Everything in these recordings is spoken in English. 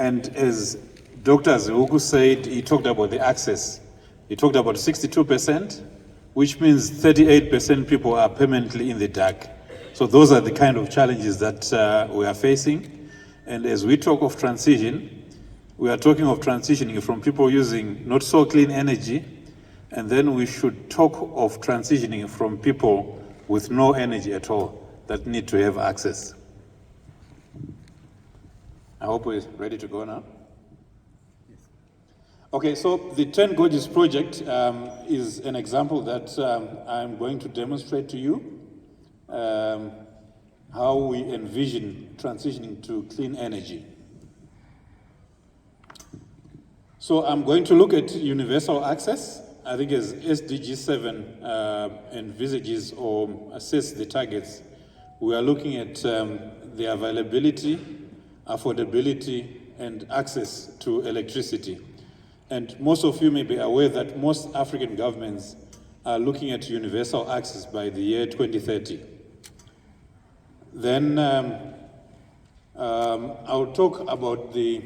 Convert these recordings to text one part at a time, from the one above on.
And as Dr. Ziuku said, he talked about the access. He talked about 62%, which means 38% people are permanently in the dark. So those are the kind of challenges that we are facing. And as we talk of transition, we are talking of transitioning from people using not so clean energy, and then we should talk of transitioning from people with no energy at all that need to have access. I hope we're ready to go now. Okay, so the 10 Gorges project is an example that I'm going to demonstrate to you how we envision transitioning to clean energy. So I'm going to look at universal access. I think as SDG 7 envisages or assess the targets, we are looking at the availability, affordability, and access to electricity. And most of you may be aware that most African governments are looking at universal access by the year 2030. Then I'll talk about the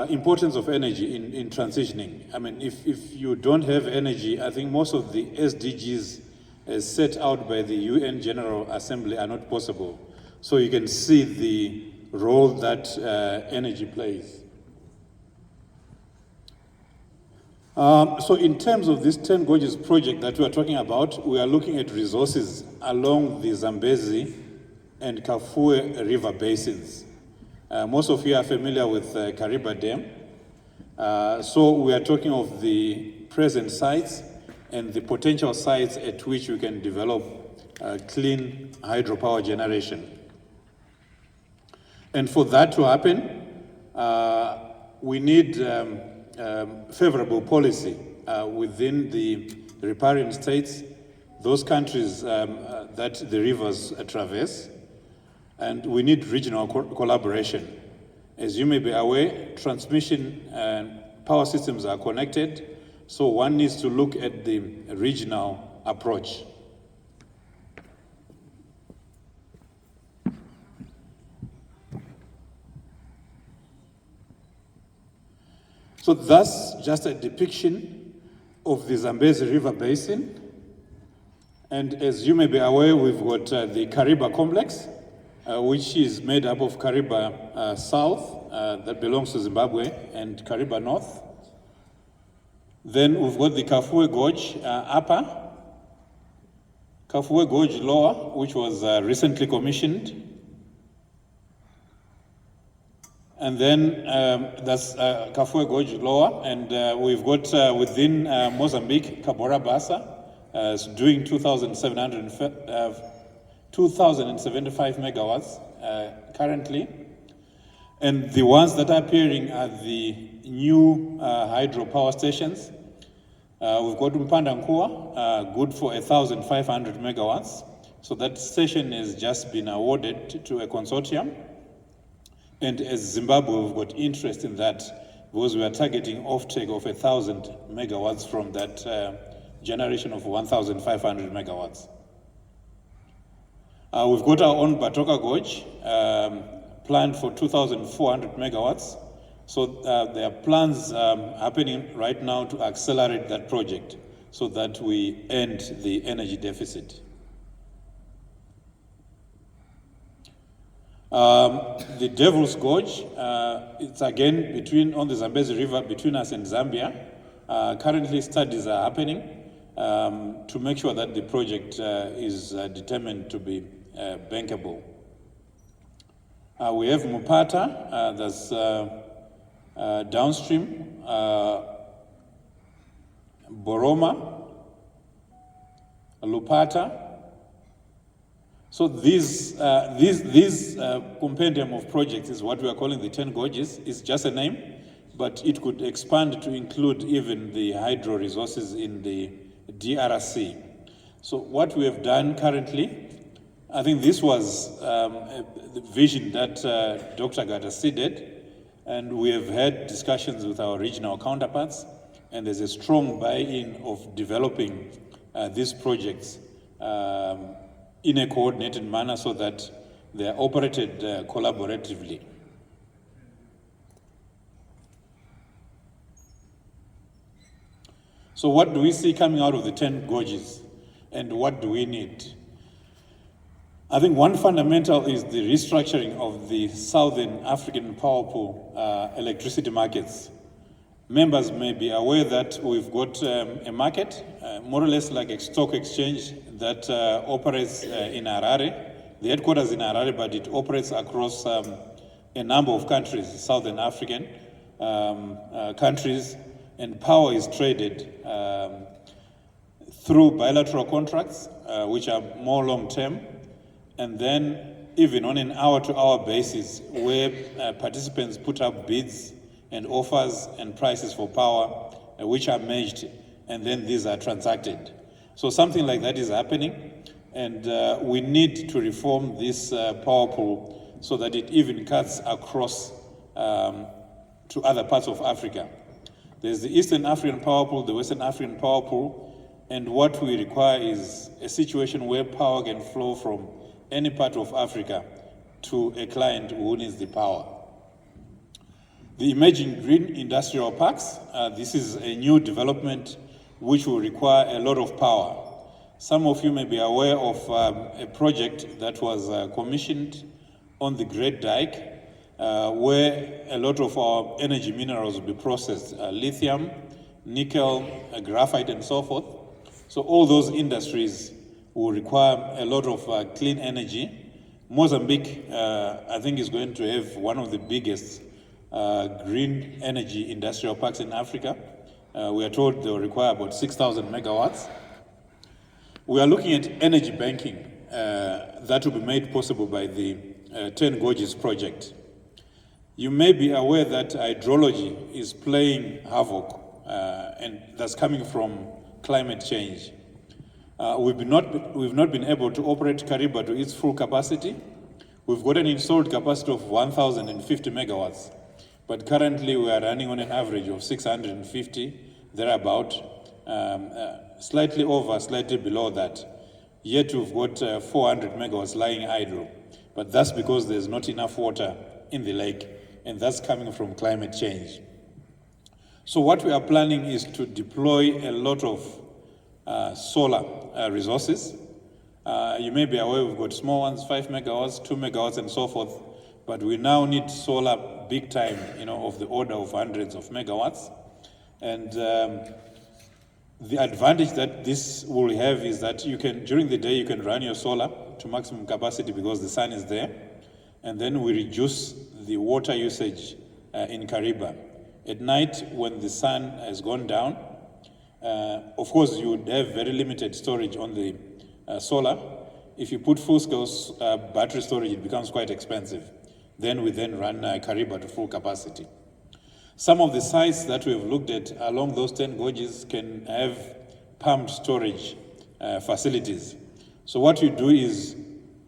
importance of energy in transitioning. I mean, if you don't have energy, I think most of the SDGs as set out by the UN General Assembly are not possible. So you can see the role that energy plays. So in terms of this 10 Gorges project that we are talking about, we are looking at resources along the Zambezi and Kafue river basins. Most of you are familiar with Kariba Dam. So we are talking of the present sites and the potential sites at which we can develop clean hydropower generation. And for that to happen, we need favorable policy within the riparian states, those countries that the rivers traverse, and we need regional collaboration. As you may be aware, transmission and power systems are connected, so one needs to look at the regional approach. So that's just a depiction of the Zambezi River Basin. And as you may be aware, we've got the Kariba complex, which is made up of Kariba South, that belongs to Zimbabwe, and Kariba North. Then we've got the Kafue Gorge Upper, Kafue Gorge Lower, which was recently commissioned. And then that's Kafue Gorge Lower, and we've got within Mozambique, Cabora Bassa, doing 2,075 megawatts currently. And the ones that are appearing are the new hydropower stations. We've got Mpandankua, good for 1,500 megawatts. So that station has just been awarded to a consortium. And as Zimbabwe, we've got interest in that because we are targeting offtake of 1,000 megawatts from that generation of 1,500 megawatts. We've got our own Batoka Gorge planned for 2,400 megawatts. So there are plans happening right now to accelerate that project so that we end the energy deficit. The Devil's Gorge, it's again on the Zambezi River between us and Zambia. Currently studies are happening to make sure that the project is determined to be bankable. We have Mupata, that's downstream, Boroma, Lupata. So these compendium of projects is what we are calling the 10 Gorges. It's just a name, but it could expand to include even the hydro resources in the DRC. So what we have done currently, I think this was the vision that Dr. Gata seeded, and we have had discussions with our regional counterparts, and there's a strong buy-in of developing these projects in a coordinated manner so that they are operated collaboratively. So what do we see coming out of the 10 Gorges, and what do we need? I think one fundamental is the restructuring of the Southern African power pool electricity markets. Members may be aware that we've got a market, more or less like a stock exchange that operates in Harare. The headquarters in Harare, but it operates across a number of countries, Southern African countries, and power is traded through bilateral contracts, which are more long-term, and then even on an hour-to-hour basis, where participants put up bids and offers and prices for power, which are matched, and then these are transacted. So something like that is happening, and we need to reform this power pool so that it even cuts across to other parts of Africa. There's the Eastern African power pool, the Western African power pool, and what we require is a situation where power can flow from any part of Africa to a client who needs the power. The emerging green industrial parks, this is a new development which will require a lot of power. Some of you may be aware of a project that was commissioned on the Great Dyke, where a lot of our energy minerals will be processed, lithium, nickel, graphite, and so forth. So all those industries will require a lot of clean energy. Mozambique, I think, is going to have one of the biggest green energy industrial parks in Africa. We are told they will require about 6,000 megawatts. We are looking at energy banking that will be made possible by the 10 Gorges project. You may be aware that hydrology is playing havoc, and that's coming from climate change. We've not been able to operate Kariba to its full capacity. We've got an installed capacity of 1,050 megawatts, but currently we are running on an average of 650, thereabout, slightly over, slightly below that. Yet we've got 400 megawatts lying idle, but that's because there's not enough water in the lake, and that's coming from climate change. So what we are planning is to deploy a lot of solar resources. You may be aware we've got small ones, 5 megawatts, 2 megawatts, and so forth, but we now need solar big time, of the order of hundreds of megawatts. And the advantage that this will have is that during the day, you can run your solar to maximum capacity because the sun is there, and then we reduce the water usage in Kariba. At night, when the sun has gone down, of course, you would have very limited storage on the solar. If you put full-scale battery storage, it becomes quite expensive. Then we run Kariba to full capacity. Some of the sites that we've looked at along those 10 gorges can have pumped storage facilities. So what you do is,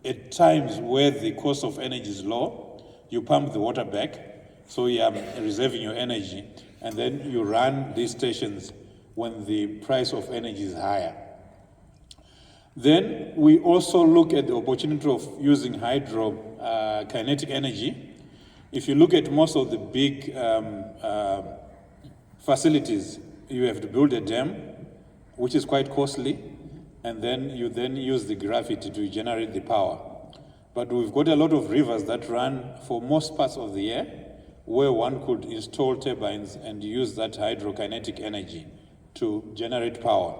at times where the cost of energy is low, you pump the water back, so you are reserving your energy, and then you run these stations when the price of energy is higher. Then we also look at the opportunity of using hydro-kinetic energy. If you look at most of the big facilities, you have to build a dam, which is quite costly, and then you use the gravity to generate the power. But we've got a lot of rivers that run for most parts of the year, where one could install turbines and use that hydrokinetic energy to generate power.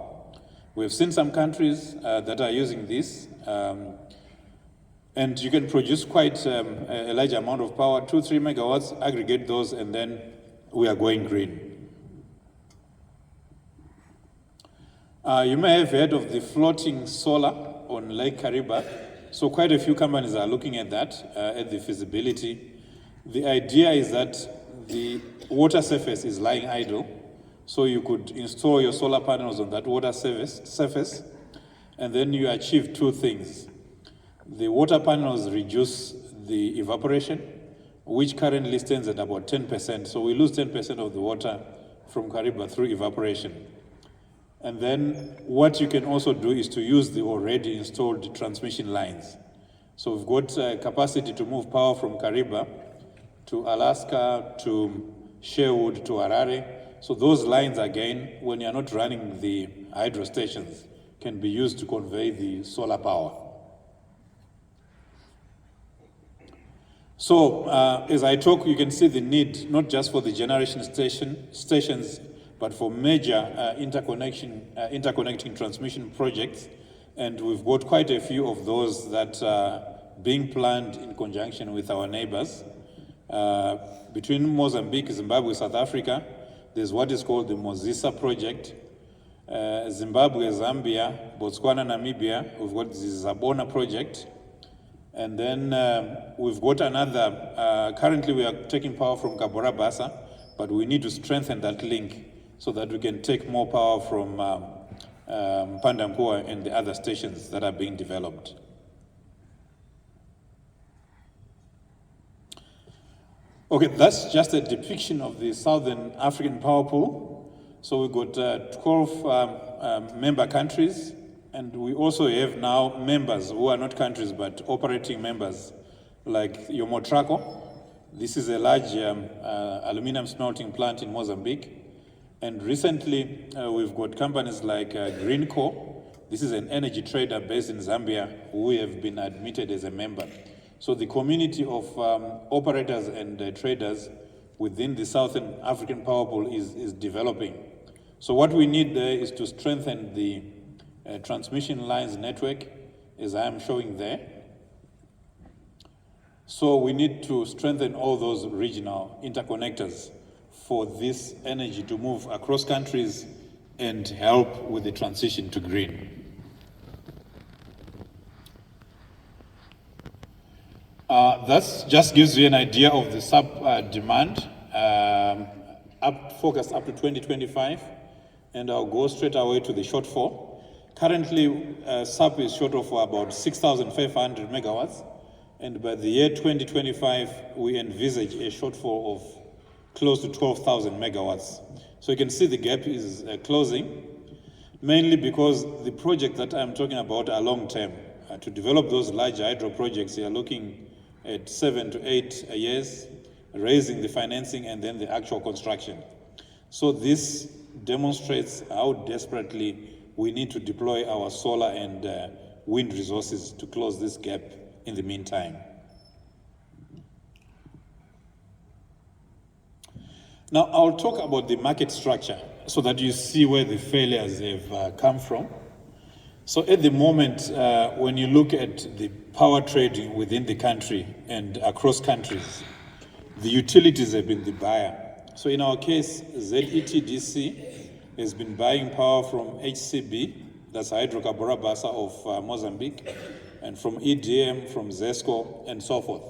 We've seen some countries that are using this, and you can produce quite a large amount of power, 2-3 megawatts, aggregate those, and then we are going green. You may have heard of the floating solar on Lake Kariba. So quite a few companies are looking at that, at the feasibility. The idea is that the water surface is lying idle, so you could install your solar panels on that water surface, and then you achieve two things. The water panels reduce the evaporation, which currently stands at about 10%. So we lose 10% of the water from Kariba through evaporation. And then what you can also do is to use the already installed transmission lines. So we've got capacity to move power from Kariba to Alaska, to Sherwood, to Harare, So those lines, again, when you're not running the hydro stations, can be used to convey the solar power. So as I talk, you can see the need, not just for the generation stations, but for major interconnecting transmission projects. And we've got quite a few of those that are being planned in conjunction with our neighbors. Between Mozambique, Zimbabwe, South Africa, there's what is called the Mozisa project. Zimbabwe, Zambia, Botswana, Namibia, we've got the Zabona project. And then we've got another, currently we are taking power from Kabora Bassa, but we need to strengthen that link so that we can take more power from Pandankua and the other stations that are being developed. Okay, that's just a depiction of the Southern African Power Pool. So we've got 12 member countries, and we also have now members who are not countries but operating members, like Yomotraco. This is a large aluminum smelting plant in Mozambique. And recently, we've got companies like Greenco. This is an energy trader based in Zambia who have been admitted as a member. So the community of operators and traders within the Southern African Power Pool is developing. So what we need there is to strengthen the transmission lines network, as I am showing there. So we need to strengthen all those regional interconnectors for this energy to move across countries and help with the transition to green. That just gives you an idea of the sub-demand, focused up to 2025, and I'll go straight away to the shortfall. Currently, SAP is short of about 6,500 megawatts, and by the year 2025, we envisage a shortfall of close to 12,000 megawatts. So you can see the gap is closing, mainly because the projects that I'm talking about are long-term. To develop those large hydro projects, you are looking at 7 to 8 years, raising the financing and then the actual construction. So this demonstrates how desperately we need to deploy our solar and wind resources to close this gap in the meantime. Now, I'll talk about the market structure so that you see where the failures have come from. So at the moment, when you look at the power trading within the country and across countries, the utilities have been the buyer. So in our case, ZETDC has been buying power from HCB, that's Hydro Kabora Bassa of Mozambique, and from EDM, from ZESCO, and so forth.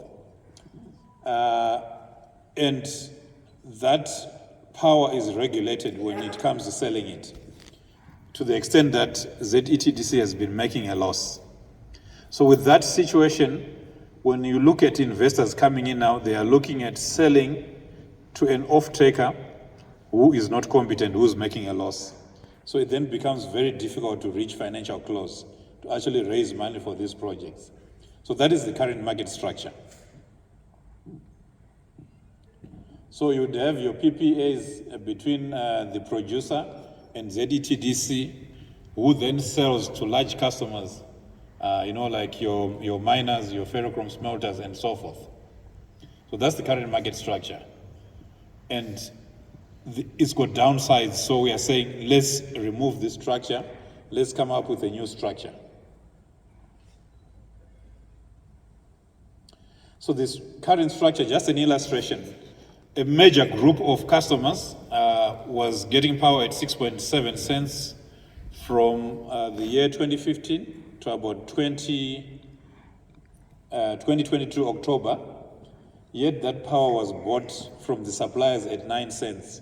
And that power is regulated when it comes to selling it, to the extent that ZETDC has been making a loss. So with that situation, when you look at investors coming in now, they are looking at selling to an off-taker who is not competent, who's making a loss. So it then becomes very difficult to reach financial close, to actually raise money for these projects. So that is the current market structure. So you would have your PPAs between the producer and ZETDC, who then sells to large customers, like your miners, your ferrochrome smelters, and so forth. So that's the current market structure. And it's got downsides, so we are saying, let's remove this structure, let's come up with a new structure. So this current structure, just an illustration, a major group of customers was getting power at 6.7 cents from the year 2015 to about 2022 October, yet that power was bought from the suppliers at 9 cents.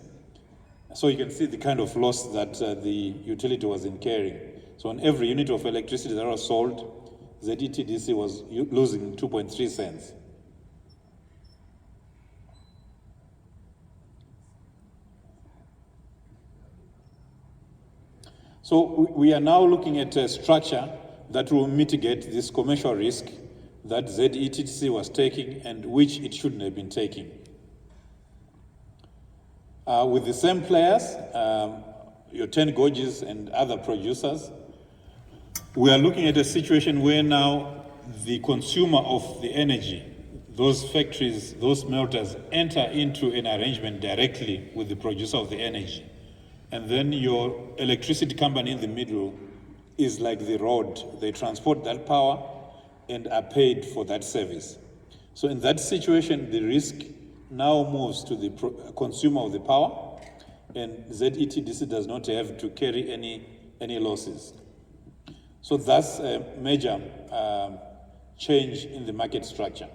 So you can see the kind of loss that the utility was incurring. So on every unit of electricity that was sold, ZETDC was losing 2.3 cents. So we are now looking at a structure that will mitigate this commercial risk that ZETDC was taking and which it shouldn't have been taking. with the same players, your 10 Gorges and other producers. We are looking at a situation where now the consumer of the energy, those factories, those smelters, enter into an arrangement directly with the producer of the energy. And then your electricity company in the middle is like the road. They transport that power and are paid for that service. So in that situation, the risk now moves to the consumer of the power, and ZETDC does not have to carry any losses. So that's a major change in the market structure.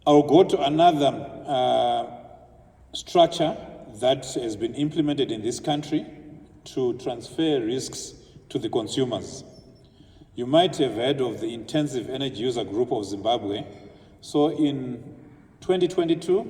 I'll go to another structure that has been implemented in this country to transfer risks to the consumers. You might have heard of the Intensive Energy User Group of Zimbabwe. So in 2022,